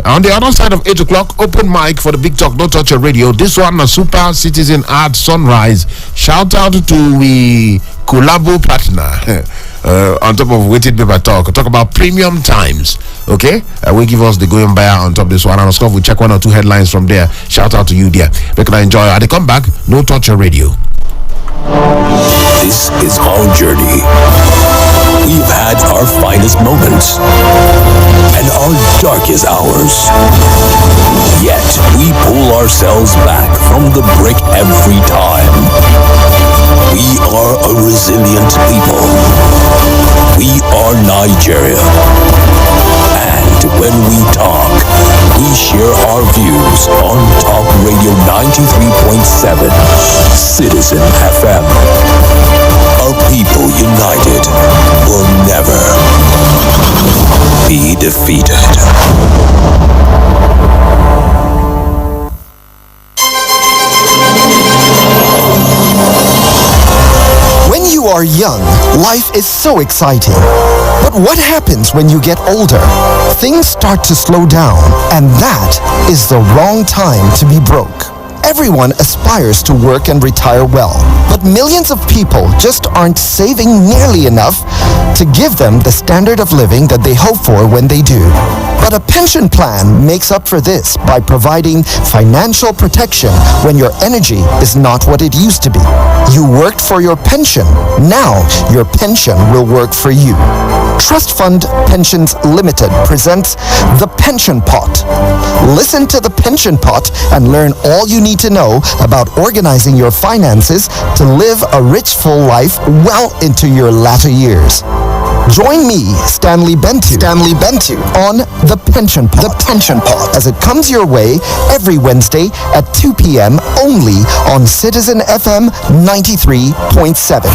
On the other side of 8 o'clock, open mic for the big talk, Don't Touch Your Radio. This one, a Super Citizen Art Sunrise. Shout out to we collabo partner on top of Waited Paper Talk about premium times. Okay, we give us the going buyer on top of this one, and Oskov, we check one or two headlines from there. Shout out to you there. Make I enjoy. At the come back, No Touch Your Radio. This is our journey. We've had our finest moments and our darkest hours. Yet we pull ourselves back from the brink every time. We are a resilient people. We are Nigeria. And when we talk, we share our views on Talk Radio 93.7 Citizen FM. A people united will never be defeated. When you are young, life is so exciting. But what happens when you get older? Things start to slow down, and that is the wrong time to be broke. Everyone aspires to work and retire well, but millions of people just aren't saving nearly enough to give them the standard of living that they hope for when they do. But a pension plan makes up for this by providing financial protection when your energy is not what it used to be. You worked for your pension. Now your pension will work for you. Trust Fund Pensions Limited presents The Pension Pot. Listen to The Pension Pot and learn all you need to know about organizing your finances to live a rich, full life well into your latter years. Join me, Stanley Bentu, on The Pension Pot, as it comes your way every Wednesday at 2 p.m. only on Citizen FM 93.7.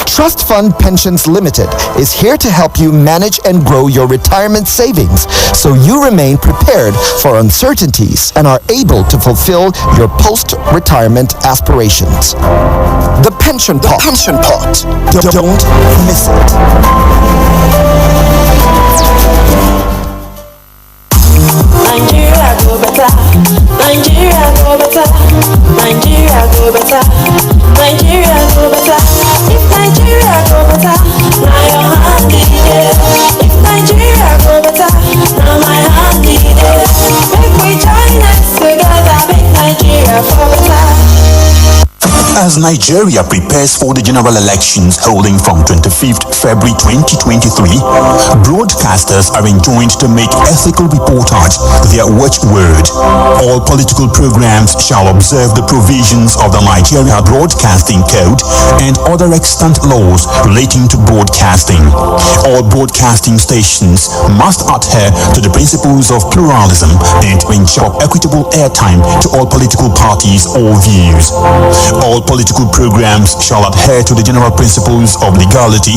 Trust Fund Pensions Limited is here to help you manage and grow your retirement savings so you remain prepared for uncertainties and are able to fulfill your post-retirement aspirations. The Pension Pot. Don't miss it. Nigeria go better, Nigeria go better, Nigeria go better, Nigeria go better. If Nigeria go better, now your hand is there. If Nigeria go better, now my hand is there. Make we join us together, make Nigeria for better. As Nigeria prepares for the general elections holding from 25th February 2023, broadcasters are enjoined to make ethical reportage their watchword. All political programs shall observe the provisions of the Nigeria Broadcasting Code and other extant laws relating to broadcasting. All broadcasting stations must adhere to the principles of pluralism and ensure equitable airtime to all political parties or views. All political programs shall adhere to the general principles of legality,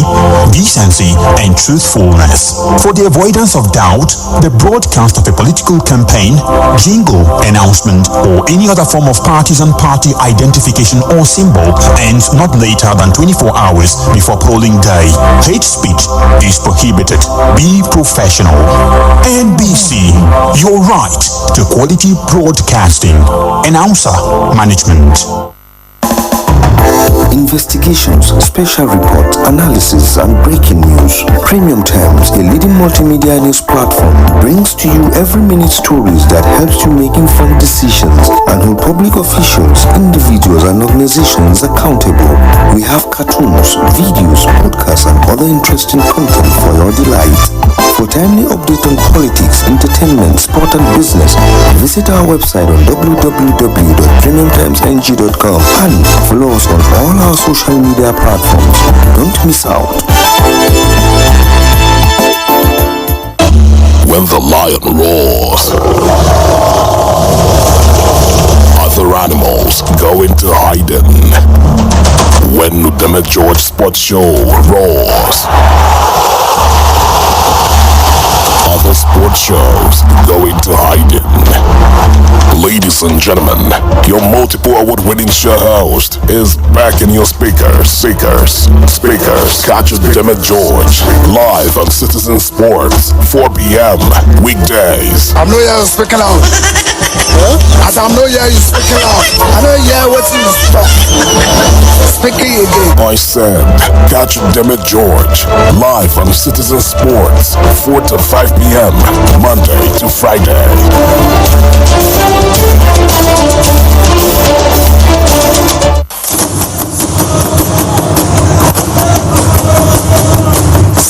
decency, and truthfulness. For the avoidance of doubt, the broadcast of a political campaign, jingle, announcement, or any other form of partisan party identification or symbol ends not later than 24 hours before polling day. Hate speech is prohibited. Be professional. NBC, your right to quality broadcasting. Announcer Management. Investigations, special reports, analysis, and breaking news. Premium Times, a leading multimedia news platform, brings to you every minute stories that helps you make informed decisions and hold public officials, individuals, and organizations accountable. We have cartoons, videos, podcasts, and other interesting content for your delight. For timely update on politics, entertainment, sport, and business, visit our website on www.premiumtimesng.com and follow us on all our social media platforms. Don't miss out. When the lion roars, other animals go into hiding. When Udeme George Sports Show roars, other sports shows go into hiding. Ladies and gentlemen, your multiple award-winning show host is back in your speakers. Catch Udeme George live on Citizen Sports, 4 p.m. weekdays. I'm not here speaking out. As I'm not here, you speaking out. I don't hear what's in the stuff. Speaking again. I said, catch Udeme George live on Citizen Sports, 4 to 5 p.m. Monday to Friday.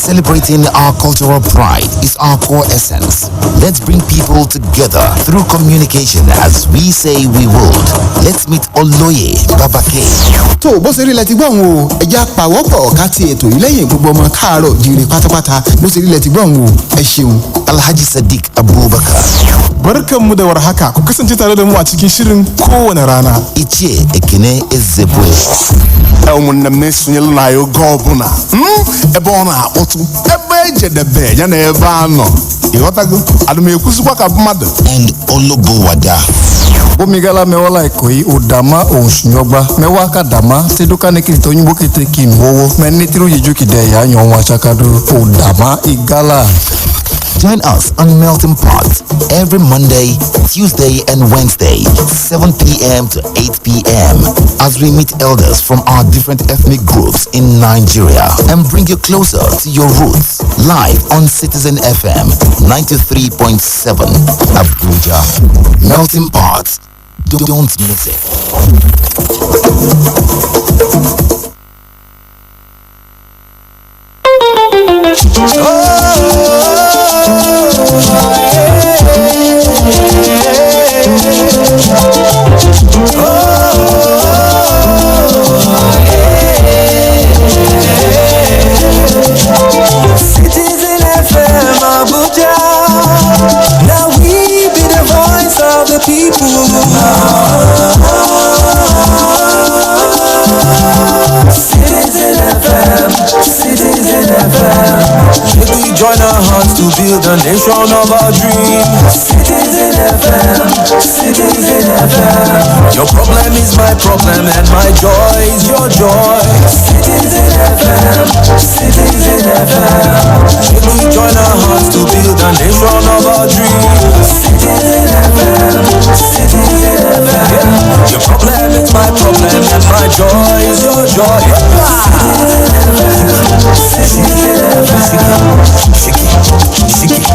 Celebrating our cultural pride is our core essence. Let's bring people together through communication as we say we would. Let's meet Oloye Babake. tó bó ṣe rí lẹ ti gbọ́n o ẹja pàwọ́pọ̀ ká ti ètò yìí lẹ́yìn gbogbo ọmọ káàárọ̀ jíire pátápátá bó ṣe rí lẹ ti gbọ́n o ẹ ṣeun. Alhaji Sadiq Abubakar. Barkanmu da warhaka ku kasance tare da mu a cikin shirin kowane rana. Ichie Ekene Ezemmuo. ụmụnne m na-esonyela na ya oge ọbụla ebe ọ na-akpọtụ ebe ejedebe ya na ebe a nọ ịghọtago adụmekwuzikwa ka mmadụ and Olobowada. Omigala mewala ikoi udama onshinyogba mewaka dama teduka nekirito nyimbo kiteki mwowo menitiru yijuki de ya nyonwa chakadu udama igala. Join us on Melting Pot every Monday, Tuesday, and Wednesday, 7 p.m. to 8 p.m. as we meet elders from our different ethnic groups in Nigeria and bring you closer to your roots. Live on Citizen FM 93.7 Abuja. Melting Pot. Don't miss it. Citizen FM Abuja. Now we be the voice of the people. Citizen FM, Citizen FM. If we join our hearts to build a nation of our dreams. Citizen FM, Citizen FM. Your problem is my problem and my joy is your joy. Citizen FM, Citizen FM. If we join our hearts to build a nation of our dreams. Citizen FM, Citizen FM. Your problem is my problem and my joy is your joy. Citizen FM, Citizen FM. Shake it, shake it,